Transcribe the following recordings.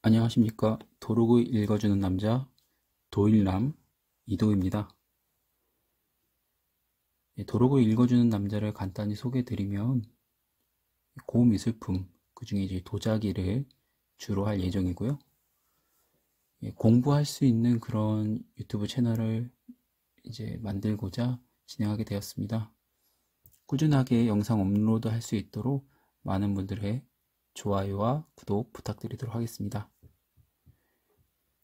안녕하십니까. 도록을 읽어주는 남자 도일남 이도입니다. 도록을 읽어주는 남자를 간단히 소개해드리면 고미술품, 그 중에 이제 도자기를 주로 할 예정이고요. 공부할 수 있는 그런 유튜브 채널을 이제 만들고자 진행하게 되었습니다. 꾸준하게 영상 업로드 할 수 있도록 많은 분들의 좋아요와 구독 부탁드리도록 하겠습니다.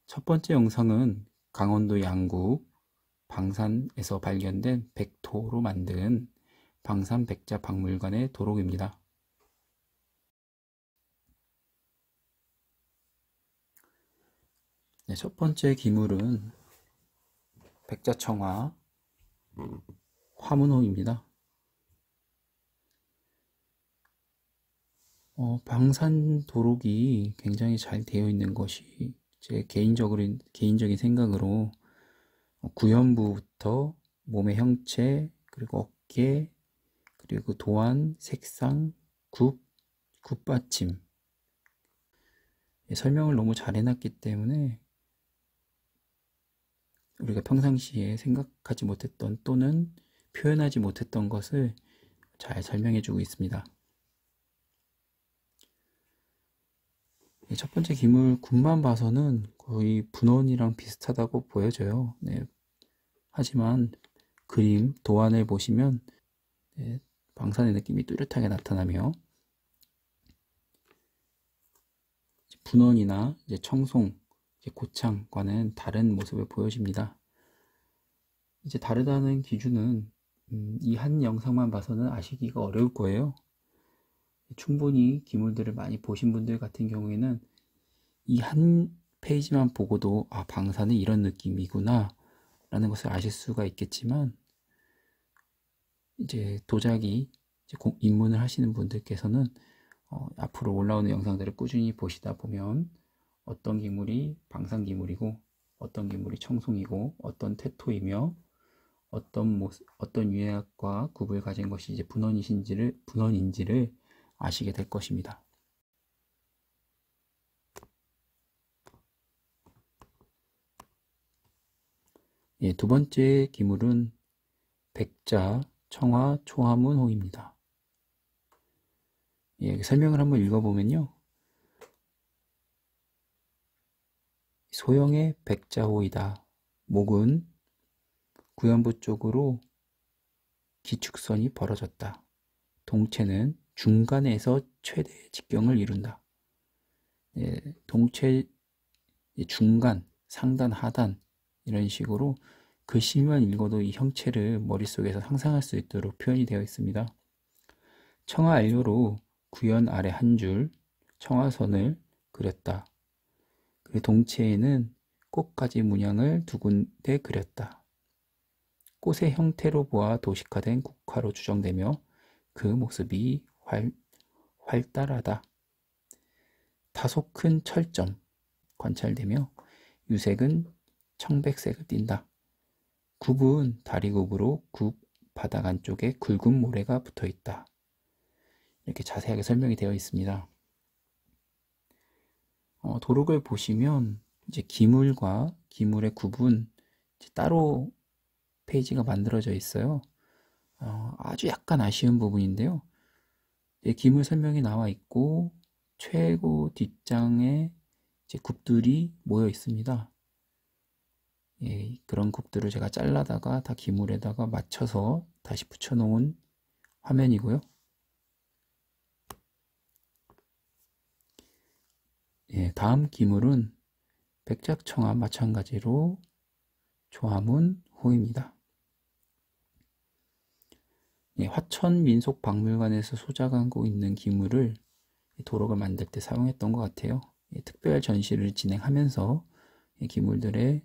첫 번째 영상은 강원도 양구 방산에서 발견된 백토로 만든 방산백자박물관의 도록입니다. 네, 첫 번째 기물은 백자청화 화문호입니다. 방산 도록이 굉장히 잘 되어 있는 것이 제 개인적인 생각으로 구연부부터 몸의 형체, 그리고 어깨, 그리고 도안, 색상, 굿받침 설명을 너무 잘 해놨기 때문에 우리가 평상시에 생각하지 못했던 또는 표현하지 못했던 것을 잘 설명해주고 있습니다. 첫 번째 기물 굿만 봐서는 거의 분원이랑 비슷하다고 보여져요. 네. 하지만 그림, 도안을 보시면 네, 방산의 느낌이 뚜렷하게 나타나며 분원이나 이제 청송, 이제 고창과는 다른 모습을 보여줍니다. 이제 다르다는 기준은 이 한 영상만 봐서는 아시기가 어려울 거예요. 충분히 기물들을 많이 보신 분들 같은 경우에는 이 한 페이지만 보고도 아, 방산은 이런 느낌이구나 라는 것을 아실 수가 있겠지만 이제 도자기 이제 입문을 하시는 분들께서는 앞으로 올라오는 영상들을 꾸준히 보시다 보면 어떤 기물이 방산 기물이고 어떤 기물이 청송이고 어떤 태토이며 어떤 유해학과 굽을 가진 것이 이제 분원인지를 아시게 될 것입니다. 예, 두 번째 기물은 백자 청화 초화문호입니다. 예, 설명을 한번 읽어보면요. 소형의 백자호이다. 목은 구연부 쪽으로 기축선이 벌어졌다. 동체는 중간에서 최대 직경을 이룬다. 예, 동체 중간, 상단, 하단 이런 식으로 글씨만 읽어도 이 형체를 머릿속에서 상상할 수 있도록 표현이 되어 있습니다. 청화 안료로 구연 아래 한 줄 청화선을 그렸다. 그 동체에는 꽃가지 문양을 두 군데 그렸다. 꽃의 형태로 보아 도식화된 국화로 추정되며 그 모습이 활달하다. 다소 큰 철점 관찰되며 유색은 청백색을 띈다. 굽은 다리굽으로 굽 바닥 안쪽에 굵은 모래가 붙어 있다. 이렇게 자세하게 설명이 되어 있습니다. 도록을 보시면 이제 기물과 기물의 구분 따로 페이지가 만들어져 있어요. 아주 약간 아쉬운 부분인데요. 기물 설명이 나와 있고 최고 뒷장에 이제 굽들이 모여 있습니다. 예, 그런 굽들을 제가 잘라다가 다 기물에다가 맞춰서 다시 붙여놓은 화면이고요. 예, 다음 기물은 백작청와 마찬가지로 조화문호입니다. 예, 화천민속박물관에서 소장하고 있는 기물을 도록을 만들 때 사용했던 것 같아요. 예, 특별 전시를 진행하면서 기물들을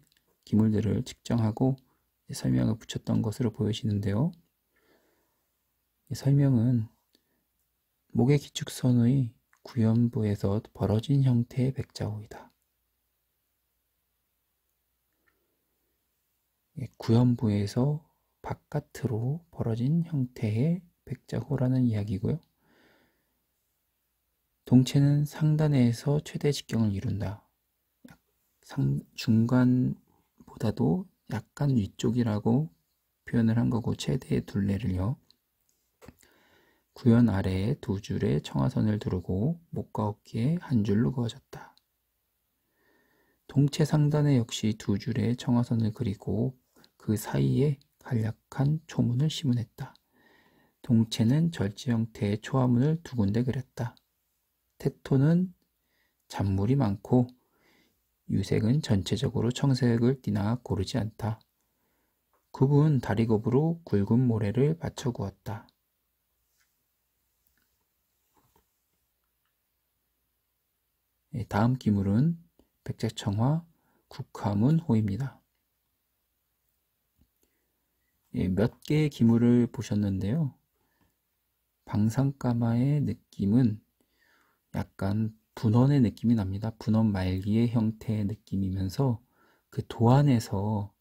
측정하고 설명을 붙였던 것으로 보여지는데요. 설명은 목의 기축선의 구연부에서 벌어진 형태의 백자호이다. 구연부에서 바깥으로 벌어진 형태의 백자호라는 이야기고요. 동체는 상단에서 최대 직경을 이룬다. 중간보다도 약간 위쪽이라고 표현을 한 거고, 최대의 둘레를요. 구현 아래에 두 줄의 청화선을 두르고 목과 어깨에 한 줄로 그어졌다. 동체 상단에 역시 두 줄의 청화선을 그리고 그 사이에 간략한 초문을 시문했다. 동체는 절지 형태의 초화문을 두 군데 그렸다. 테토는 잔물이 많고 유색은 전체적으로 청색을 띠나 고르지 않다. 굽은 다리곱으로 굵은 모래를 받쳐 구었다. 다음 기물은 백제청화 국화문호입니다. 몇 개의 기물을 보셨는데요. 방산가마의 느낌은 약간 분원의 느낌이 납니다. 분원 말기의 형태의 느낌이면서 그 도안에서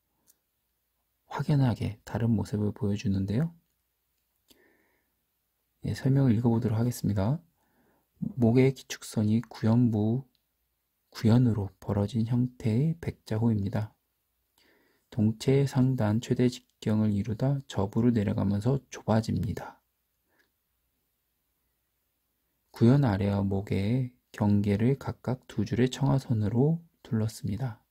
확연하게 다른 모습을 보여주는데요. 설명을 읽어보도록 하겠습니다. 목의 기축선이 구연으로 벌어진 형태의 백자호입니다. 동체의 상단 최대 직경을 이루다 접으로 내려가면서 좁아집니다. 구연 아래와 목의 경계를 각각 두 줄의 청화선으로 둘렀습니다.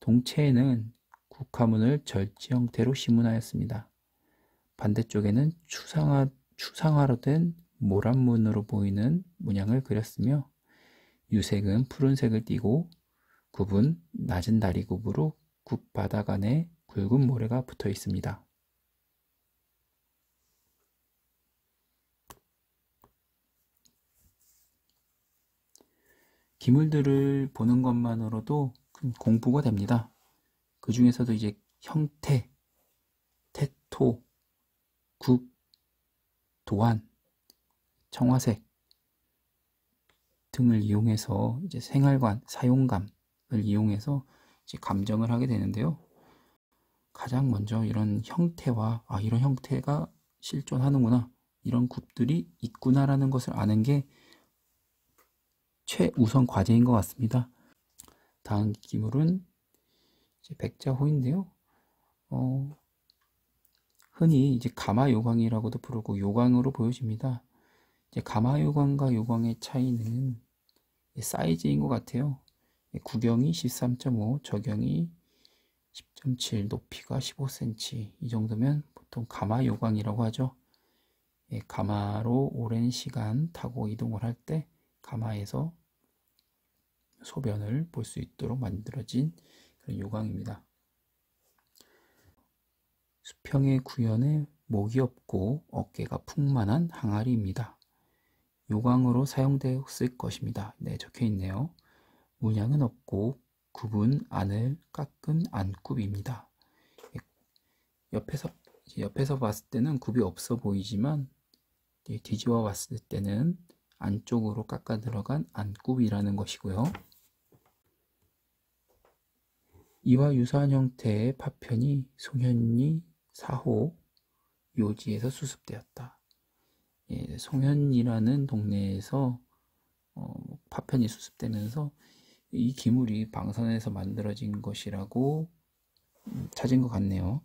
동체에는 국화문을 절지 형태로 시문하였습니다. 반대쪽에는 추상화로 된 모란문으로 보이는 문양을 그렸으며 유색은 푸른색을 띠고 굽은 낮은 다리굽으로 굽 바닥 안에 굵은 모래가 붙어 있습니다. 기물들을 보는 것만으로도 공부가 됩니다. 그 중에서도 이제 형태, 태토, 굽, 도안, 청화색 등을 이용해서 이제 생활관, 사용감을 이용해서 이제 감정을 하게 되는데요. 가장 먼저 이런 형태와 이런 형태가 실존하는구나, 이런 굽들이 있구나라는 것을 아는 게 최우선 과제인 것 같습니다. 다음 기물은 이제 백자호인데요. 흔히 이제 가마요광이라고도 부르고 요광으로 보여집니다. 이제 가마요광과 요광의 차이는 사이즈인 것 같아요. 구경이 13.5, 저경이 10.7, 높이가 15cm, 이 정도면 보통 가마요광이라고 하죠. 가마로 오랜 시간 타고 이동을 할 때 가마에서 소변을 볼 수 있도록 만들어진 그런 요광입니다. 수평의 구연에 목이 없고 어깨가 풍만한 항아리입니다. 요광으로 사용되었을 것입니다. 네, 적혀 있네요. 문양은 없고 굽은 안을 깎은 안굽입니다. 옆에서 봤을 때는 굽이 없어 보이지만 뒤집어 봤을 때는 안쪽으로 깎아 들어간 안굽이라는 것이고요. 이와 유사한 형태의 파편이 송현리 4호 요지에서 수습되었다. 송현이라는 동네에서 파편이 수습되면서 이 기물이 방산에서 만들어진 것이라고 찾은 것 같네요.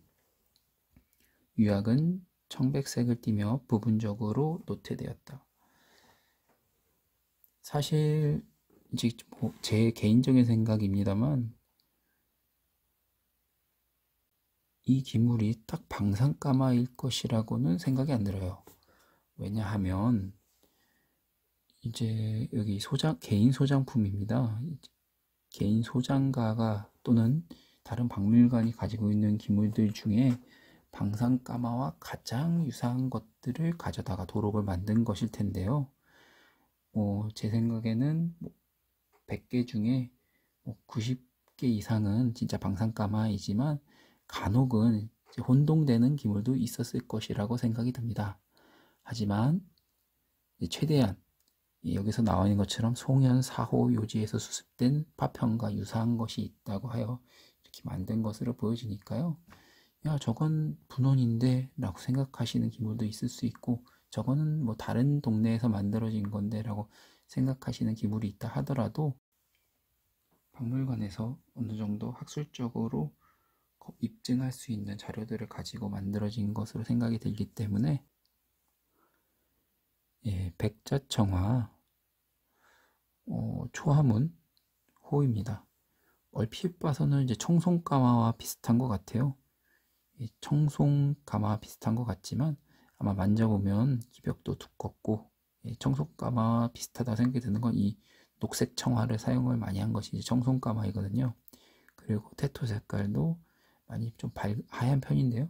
유약은 청백색을 띠며 부분적으로 노태되었다. 사실 이제 제 개인적인 생각입니다만 이 기물이 딱 방산가마일 것이라고는 생각이 안 들어요. 왜냐하면 이제 여기 개인 소장품입니다. 개인 소장가가 또는 다른 박물관이 가지고 있는 기물들 중에 방산가마와 가장 유사한 것들을 가져다가 도록을 만든 것일 텐데요. 제 생각에는 100개 중에 90개 이상은 진짜 방산가마이지만 간혹은 혼동되는 기물도 있었을 것이라고 생각이 듭니다. 하지만 최대한 여기서 나와 있는 것처럼 송현 4호 요지에서 수습된 파편과 유사한 것이 있다고 하여 이렇게 만든 것으로 보여지니까요. 야, 저건 분원인데 라고 생각하시는 기물도 있을 수 있고, 저거는 뭐 다른 동네에서 만들어진 건데 라고 생각하시는 기물이 있다 하더라도 박물관에서 어느 정도 학술적으로 입증할 수 있는 자료들을 가지고 만들어진 것으로 생각이 들기 때문에 백자청화 초하문 호입니다. 얼핏 봐서는 이제 청송가마와 비슷한 것 같아요. 청송가마와 비슷한 것 같지만 아마 만져보면 기벽도 두껍고 청송가마와 비슷하다 생각이 드는 건 이 녹색 청화를 사용을 많이 한 것이 이제 청송가마이거든요. 그리고 테토 색깔도 많이 좀 하얀 편인데요.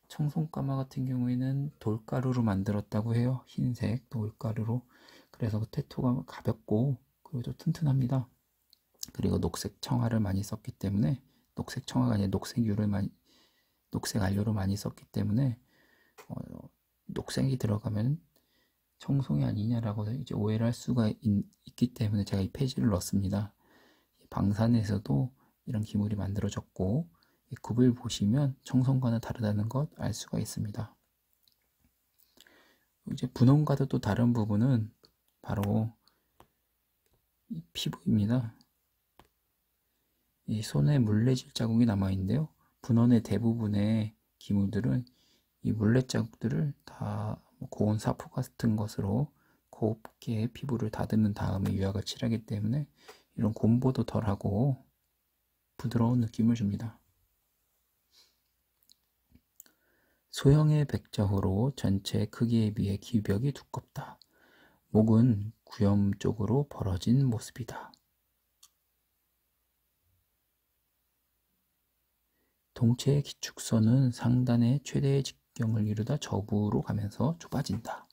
청송가마 같은 경우에는 돌가루로 만들었다고 해요. 흰색 돌가루로. 그래서 테토가 가볍고 그리고 또 튼튼합니다. 그리고 녹색 청화를 많이 썼기 때문에 녹색 청화가 아니라 녹색 안료를 많이 썼기 때문에 녹색이 들어가면 청송이 아니냐라고 이제 오해를 할 수가 있기 때문에 제가 이 페이지를 넣었습니다. 방산에서도 이런 기물이 만들어졌고 이 굽을 보시면 청송과는 다르다는 것 알 수가 있습니다. 이제 분홍과도 또 다른 부분은 바로 이 피부입니다. 이 손에 물레질 자국이 남아있는데요. 분원의 대부분의 기물들은 이 물레 자국들을 다 고온 사포 같은 것으로 곱게 피부를 다듬은 다음에 유약을 칠하기 때문에 이런 곰보도 덜하고 부드러운 느낌을 줍니다. 소형의 백자호로 전체 크기에 비해 기벽이 두껍다. 목은 구형 쪽으로 벌어진 모습이다. 동체의 기축선은 상단의 최대의 직경을 이루다 저부로 가면서 좁아진다.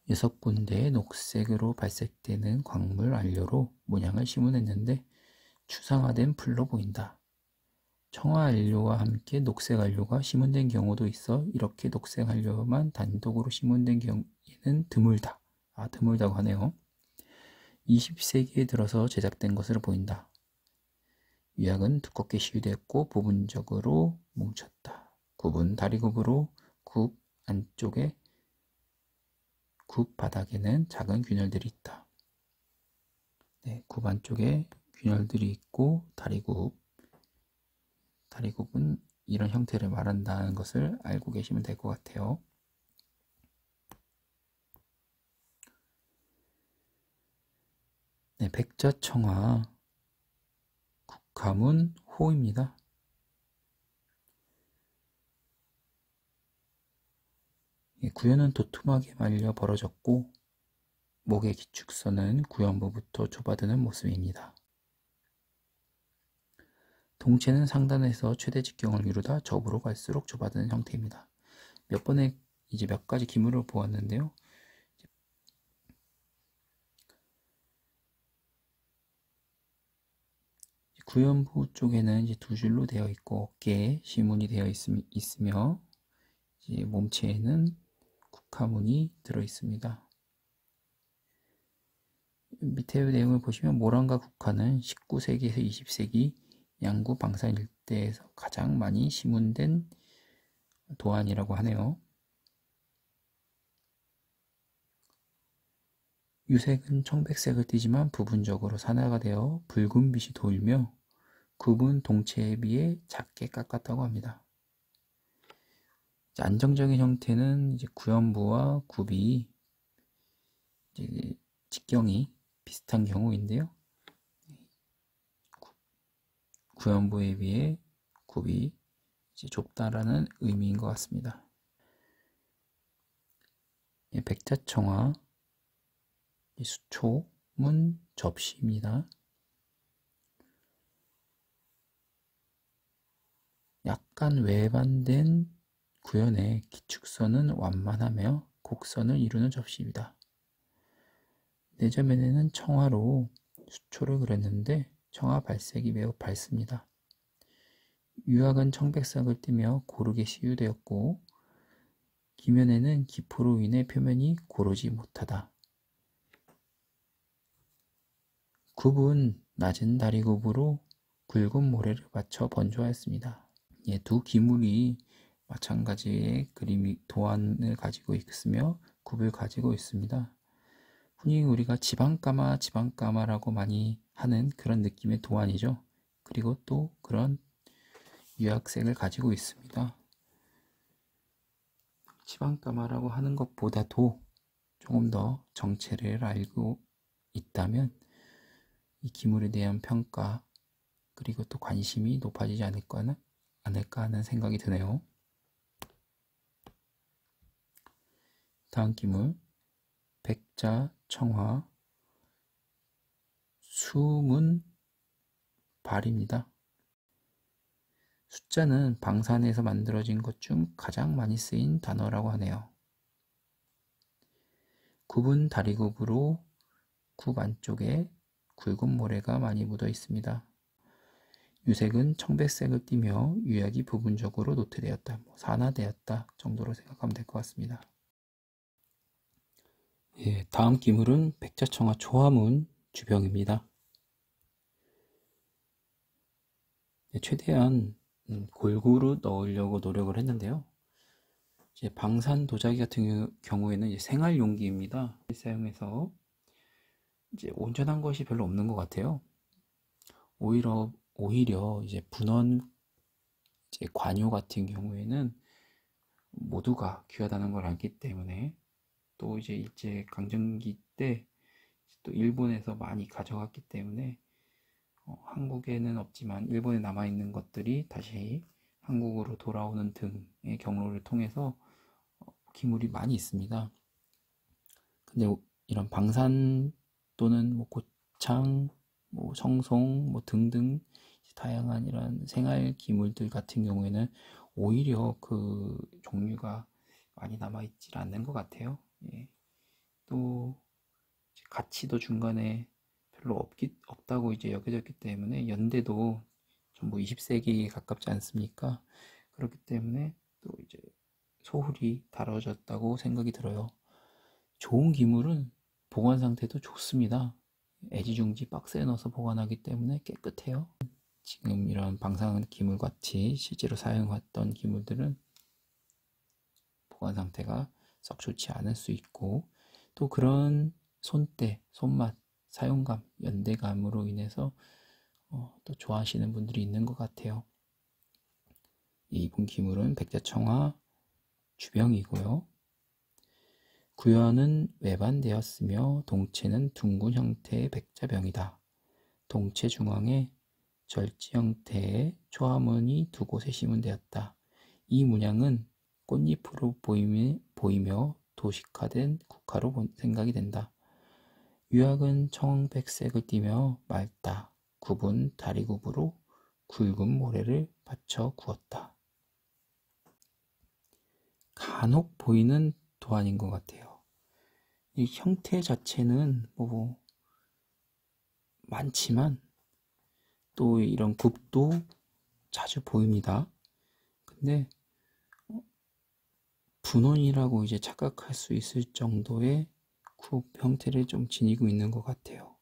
6군데의 녹색으로 발색되는 광물 안료로 문양을 심문했는데 추상화된 풀로 보인다. 청화 안료와 함께 녹색 안료가 심문된 경우도 있어 이렇게 녹색 안료만 단독으로 심문된 경우에는 드물다. 드물다고 하네요. 20세기에 들어서 제작된 것으로 보인다. 유약은 두껍게 시유되었고 부분적으로 뭉쳤다. 굽은 다리굽으로 굽 안쪽에 굽 바닥에는 작은 균열들이 있다. 굽 안쪽에 균열들이 있고 다리굽은 이런 형태를 말한다는 것을 알고 계시면 될 것 같아요. 백자청화 국화문 호입니다. 구현은 도톰하게 말려 벌어졌고 목의 기축선은 구형부부터 좁아드는 모습입니다. 동체는 상단에서 최대 직경을 이루다 접으로 갈수록 좁아드는 형태입니다. 몇 가지 기물을 보았는데요. 구연부 쪽에는 이제 두 줄로 되어 있고 어깨에 시문이 되어 있으며 이제 몸체에는 국화문이 들어 있습니다. 밑에 내용을 보시면 모란과 국화는 19세기에서 20세기 양구 방산 일대에서 가장 많이 시문된 도안이라고 하네요. 유색은 청백색을 띠지만 부분적으로 산화가 되어 붉은 빛이 돌며 굽은 동체에 비해 작게 깎았다고 합니다. 안정적인 형태는 이제 구연부와 굽이 이제 직경이 비슷한 경우인데요. 구연부에 비해 굽이 이제 좁다라는 의미인 것 같습니다. 백자청화 수초문 접시입니다. 약간 외반된 구현의 기축선은 완만하며 곡선을 이루는 접시입니다. 내저면에는 청화로 수초를 그렸는데 청화 발색이 매우 밝습니다. 유약은 청백색을 띠며 고르게 시유되었고 기면에는 기포로 인해 표면이 고르지 못하다. 굽은 낮은 다리굽으로 굵은 모래를 받쳐 번조하였습니다. 두 기물이 마찬가지의 도안을 가지고 있으며 굽을 가지고 있습니다. 흔히 우리가 지방까마라고 많이 하는 그런 느낌의 도안이죠. 그리고 또 그런 유학색을 가지고 있습니다. 지방까마라고 하는 것보다도 조금 더 정체를 알고 있다면 이 기물에 대한 평가 그리고 또 관심이 높아지지 않을까 하는 생각이 드네요. 다음 기물 백자청화 수문발입니다. 숫자는 방산에서 만들어진 것 중 가장 많이 쓰인 단어라고 하네요. 굽은 다리굽으로 굽 안쪽에 굵은 모래가 많이 묻어 있습니다. 유색은 청백색을 띠며 유약이 부분적으로 노트되었다, 산화되었다 정도로 생각하면 될 것 같습니다. 예, 다음 기물은 백자청화 초화문 주병입니다. 최대한 골고루 넣으려고 노력을 했는데요. 이제 방산 도자기 같은 경우에는 이제 생활 용기입니다. 사용해서 이제 온전한 것이 별로 없는 것 같아요. 오히려 이제 분원 이제 관요 같은 경우에는 모두가 귀하다는 걸 알기 때문에 또 이제 일제 강점기 때 또 일본에서 많이 가져갔기 때문에 한국에는 없지만 일본에 남아있는 것들이 다시 한국으로 돌아오는 등의 경로를 통해서 기물이 많이 있습니다. 근데 이런 방산 또는 뭐 고창, 뭐 성송, 뭐 등등 다양한 이런 생활 기물들 같은 경우에는 오히려 그 종류가 많이 남아있지 않는 것 같아요. 예. 또 가치도 중간에 별로 없다고 이제 여겨졌기 때문에 연대도 전부 20세기에 가깝지 않습니까? 그렇기 때문에 또 이제 소홀히 다뤄졌다고 생각이 들어요. 좋은 기물은 보관 상태도 좋습니다. 애지중지 박스에 넣어서 보관하기 때문에 깨끗해요. 지금 이런 방산 기물 같이 실제로 사용했던 기물들은 보관 상태가 썩 좋지 않을 수 있고 또 그런 손때, 손맛, 사용감, 연대감으로 인해서 또 좋아하시는 분들이 있는 것 같아요. 이분 기물은 백자청화 주병이고요. 구현은 외반되었으며 동체는 둥근 형태의 백자병이다. 동체 중앙에 절지 형태의 초화문이 두 곳에 시문되었다. 이 문양은 꽃잎으로 보이며 도식화된 국화로 생각이 된다. 유약은 청백색을 띠며 맑다. 굽은 다리굽으로 굵은 모래를 받쳐 구웠다. 간혹 보이는 도안인 것 같아요. 이 형태 자체는 뭐 많지만 또 이런 굽도 자주 보입니다. 근데 분원이라고 이제 착각할 수 있을 정도의 굽 형태를 좀 지니고 있는 것 같아요.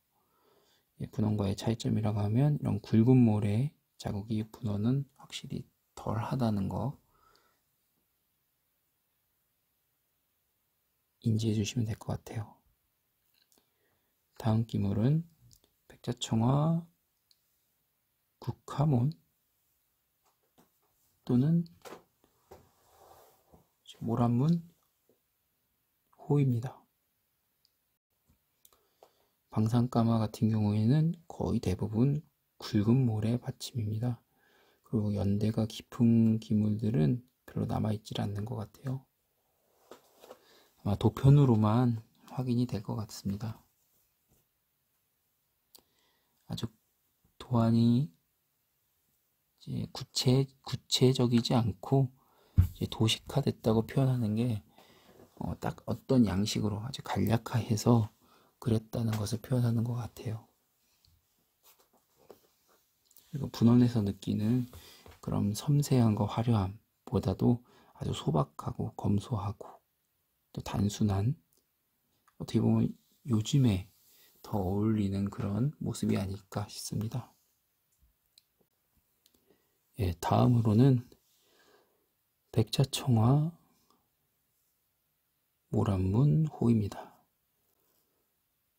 분원과의 차이점이라고 하면 이런 굵은 모래 자국이 분원은 확실히 덜 하다는 거 인지해 주시면 될 것 같아요. 다음 기물은 백자청화 국화문 또는 모란문 호입니다. 방산까마 같은 경우에는 거의 대부분 굵은 모래 받침입니다. 그리고 연대가 깊은 기물들은 별로 남아있지 않는 것 같아요. 아마 도편으로만 확인이 될 것 같습니다. 아주 도안이 이제 구체적이지 않고 이제 도식화됐다고 표현하는 게 딱 어떤 양식으로 아주 간략화해서 그렸다는 것을 표현하는 것 같아요. 그리고 분원에서 느끼는 그런 섬세함과 화려함보다도 아주 소박하고 검소하고 또 단순한 어떻게 보면 요즘에 더 어울리는 그런 모습이 아닐까 싶습니다. 예, 다음으로는 백자청화 모란문 호입니다.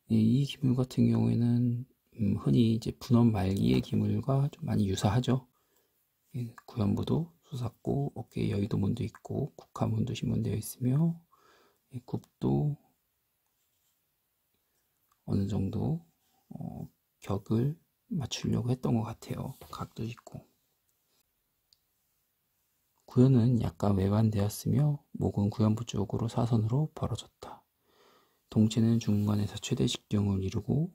이 기물 같은 경우에는 흔히 이제 분원 말기의 기물과 좀 많이 유사하죠. 구연부도 솟았고 어깨에 여의도문도 있고 국화문도 신문되어 있으며 굽도 어느 정도 격을 맞추려고 했던 것 같아요. 각도 있고. 구연은 약간 외반되었으며 목은 구연부 쪽으로 사선으로 벌어졌다. 동체는 중간에서 최대 직경을 이루고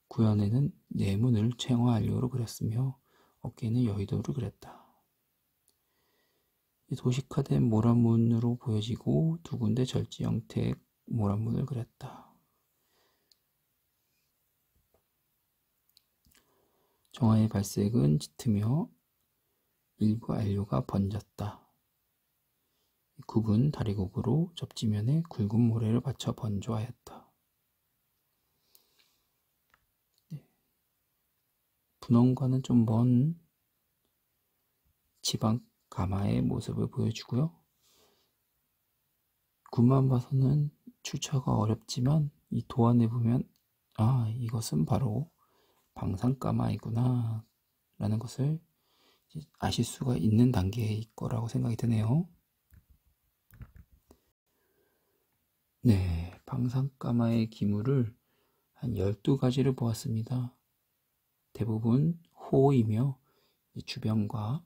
구연에는 내문을 챙화알료로 그렸으며 어깨에는 여의도를 그렸다. 도식화된 모란문으로 보여지고 두 군데 절지 형태의 모란문을 그렸다. 정화의 발색은 짙으며 일부 알료가 번졌다. 굽은 다리곡으로 접지면에 굵은 모래를 받쳐 번조하였다. 분원과는 좀 먼 지방 가마의 모습을 보여주고요. 굽만 봐서는 출처가 어렵지만 이 도안에 보면 이것은 바로 방산가마이구나 라는 것을 아실 수가 있는 단계일 거라고 생각이 드네요. 네, 방산가마의 기물을 한 12가지를 보았습니다. 대부분 호이며 주변과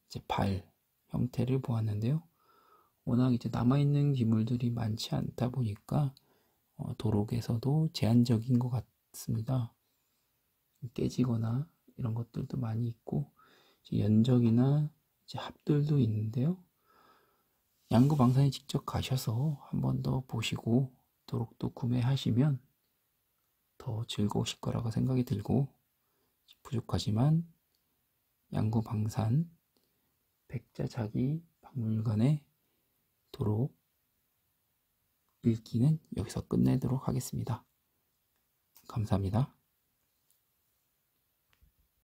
이제 발 형태를 보았는데요. 워낙 이제 남아있는 기물들이 많지 않다 보니까 도록에서도 제한적인 것 같습니다. 깨지거나 이런 것들도 많이 있고 연적이나 이제 합들도 있는데요. 양구방산에 직접 가셔서 한 번 더 보시고 도록도 구매하시면 더 즐거우실 거라고 생각이 들고, 부족하지만 양구방산 백자자기 박물관의 도록 읽기는 여기서 끝내도록 하겠습니다. 감사합니다.